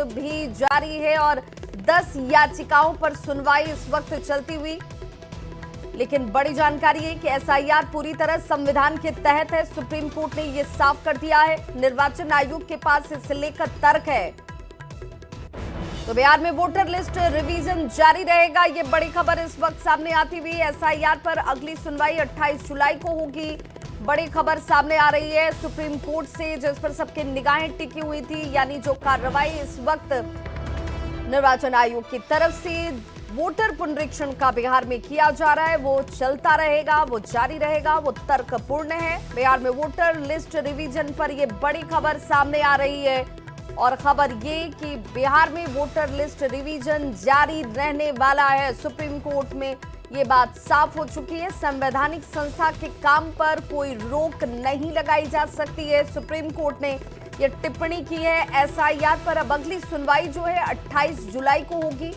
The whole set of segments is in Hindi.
भी जारी है और 10 याचिकाओं पर सुनवाई इस वक्त चलती हुई। लेकिन बड़ी जानकारी है कि एसआईआर पूरी तरह संविधान के तहत है। सुप्रीम कोर्ट ने यह साफ कर दिया है। निर्वाचन आयोग के पास इसे लेकर तर्क है। तो बिहार में वोटर लिस्ट रिवीजन जारी रहेगा, ये बड़ी खबर इस वक्त सामने आती हुई। एसआईआर पर अगली सुनवाई 28 जुलाई को होगी। बड़ी खबर सामने आ रही है सुप्रीम कोर्ट से, जिस पर सबकी निगाहें टिकी हुई थी। यानी जो कार्रवाई इस वक्त निर्वाचन आयोग की तरफ से वोटर पुनरीक्षण का बिहार में किया जा रहा है, वो चलता रहेगा, वो जारी रहेगा, वो तर्कपूर्ण है। बिहार में वोटर लिस्ट रिवीजन पर यह बड़ी खबर सामने आ रही है और खबर ये कि बिहार में वोटर लिस्ट रिवीजन जारी रहने वाला है। सुप्रीम कोर्ट में ये बात साफ हो चुकी है। संवैधानिक संस्था के काम पर कोई रोक नहीं लगाई जा सकती है। सुप्रीम कोर्ट ने ये टिप्पणी की है। एसआईआर पर अब अगली सुनवाई जो है 28 जुलाई को होगी।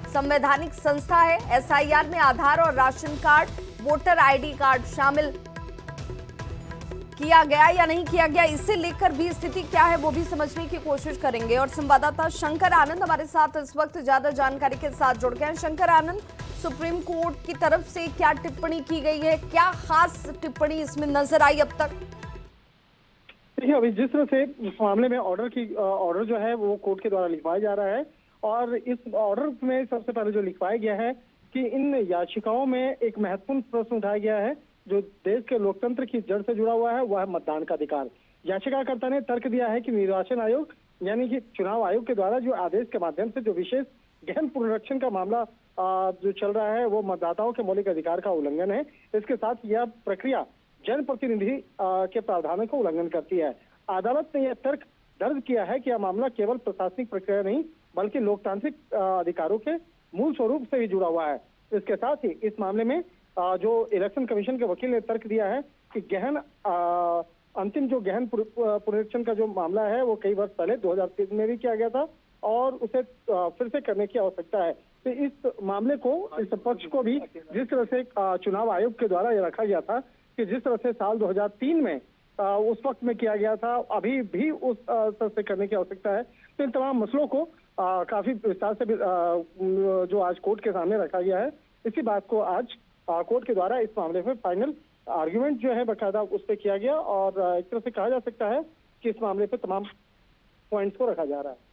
संवैधानिक संस्था है। एसआईआर में आधार और ration card, voter ID card शामिल किया गया या नहीं किया गया, इसे लेकर भी स्थिति क्या है वो भी समझने की कोशिश करेंगे। और संवाददाता शंकर आनंद हमारे साथ इस वक्त ज्यादा जानकारी के साथ जुड़ गए हैं। शंकर आनंद, सुप्रीम कोर्ट की तरफ से क्या टिप्पणी की गई है, क्या खास टिप्पणी इसमें नजर आई अब तक? देखिए, अभी जिस तरह से इस मामले में ऑर्डर जो है वो कोर्ट के द्वारा लिखवाया जा रहा है और इस ऑर्डर में सबसे पहले जो लिखवाया गया है कि इन याचिकाओं में एक महत्वपूर्ण प्रश्न उठाया गया है जो देश के लोकतंत्र की जड़ से जुड़ा हुआ है, वह है मतदान का अधिकार। याचिकाकर्ता ने तर्क दिया है कि निर्वाचन आयोग यानी कि चुनाव आयोग के द्वारा जो आदेश के माध्यम से जो विशेष गहन पुनरीक्षण का मामला जो चल रहा है वो मतदाताओं के मौलिक अधिकार का उल्लंघन है। इसके साथ यह प्रक्रिया जनप्रतिनिधि के प्रावधानों का उल्लंघन करती है। अदालत ने यह तर्क दर्ज किया है कि यह मामला केवल प्रशासनिक प्रक्रिया नहीं बल्कि लोकतांत्रिक अधिकारों के मूल स्वरूप से भी जुड़ा हुआ है। इसके साथ ही इस मामले में जो इलेक्शन कमीशन के वकील ने तर्क दिया है कि अंतिम जो गहन पुनरीक्षण का जो मामला है वो कई वर्ष पहले 2003 में भी किया गया था और उसे फिर से करने की आवश्यकता है। तो इस मामले को, इस पक्ष को भी जिस तरह से चुनाव आयोग के द्वारा ये रखा गया था कि जिस तरह से साल 2003 में उस वक्त में किया गया था, अभी भी उस तरह से करने की आवश्यकता है। तो इन तमाम मसलों को काफी विस्तार से जो आज कोर्ट के सामने रखा गया है, इसी बात को आज कोर्ट के द्वारा इस मामले में फाइनल आर्गुमेंट जो है बकायदा उस पर किया गया और एक तरह से कहा जा सकता है कि इस मामले पे तमाम पॉइंट्स को रखा जा रहा है।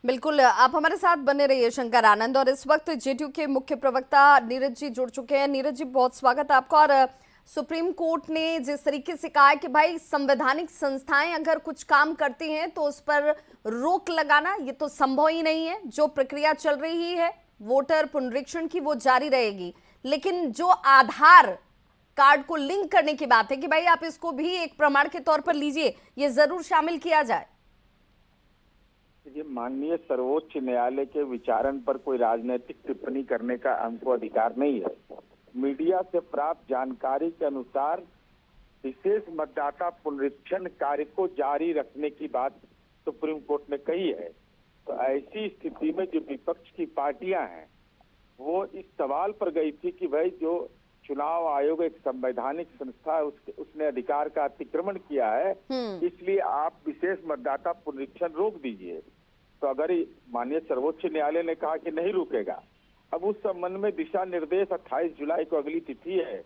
बिल्कुल, आप हमारे साथ बने रहिए शंकर आनंद। और इस वक्त जेडीयू के मुख्य प्रवक्ता नीरज जी जुड़ चुके हैं। नीरज जी, बहुत स्वागत है आपका। और सुप्रीम कोर्ट ने जिस तरीके से कहा है कि भाई संवैधानिक संस्थाएं अगर कुछ काम करती हैं तो उस पर रोक लगाना ये तो संभव ही नहीं है। जो प्रक्रिया चल रही है वोटर पुनरीक्षण की वो जारी रहेगी, लेकिन जो आधार कार्ड को लिंक करने की बात है कि भाई आप इसको भी एक प्रमाण के तौर पर लीजिए, ये जरूर शामिल किया जाए। ये माननीय सर्वोच्च न्यायालय के विचारण पर कोई राजनीतिक टिप्पणी करने का हमको अधिकार नहीं है। मीडिया से प्राप्त जानकारी के अनुसार विशेष मतदाता पुनरीक्षण कार्य को जारी रखने की बात सुप्रीम कोर्ट ने कही है। तो ऐसी स्थिति में जो विपक्ष की पार्टियां हैं वो इस सवाल पर गई थी कि भाई जो चुनाव आयोग एक संवैधानिक संस्था है, उसने अधिकार का अतिक्रमण किया है, इसलिए आप विशेष मतदाता पुनरीक्षण रोक दीजिए। तो अगर माननीय सर्वोच्च न्यायालय ने कहा कि नहीं रुकेगा, अब उस संबंध में दिशा निर्देश 28 जुलाई को अगली तिथि है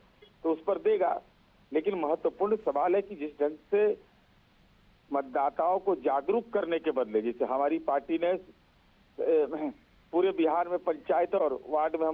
तो उस पर देगा। लेकिन महत्वपूर्ण सवाल है कि जिस ढंग से मतदाताओं को जागरूक करने के बदले, जैसे हमारी पार्टी ने पूरे बिहार में पंचायत और वार्ड में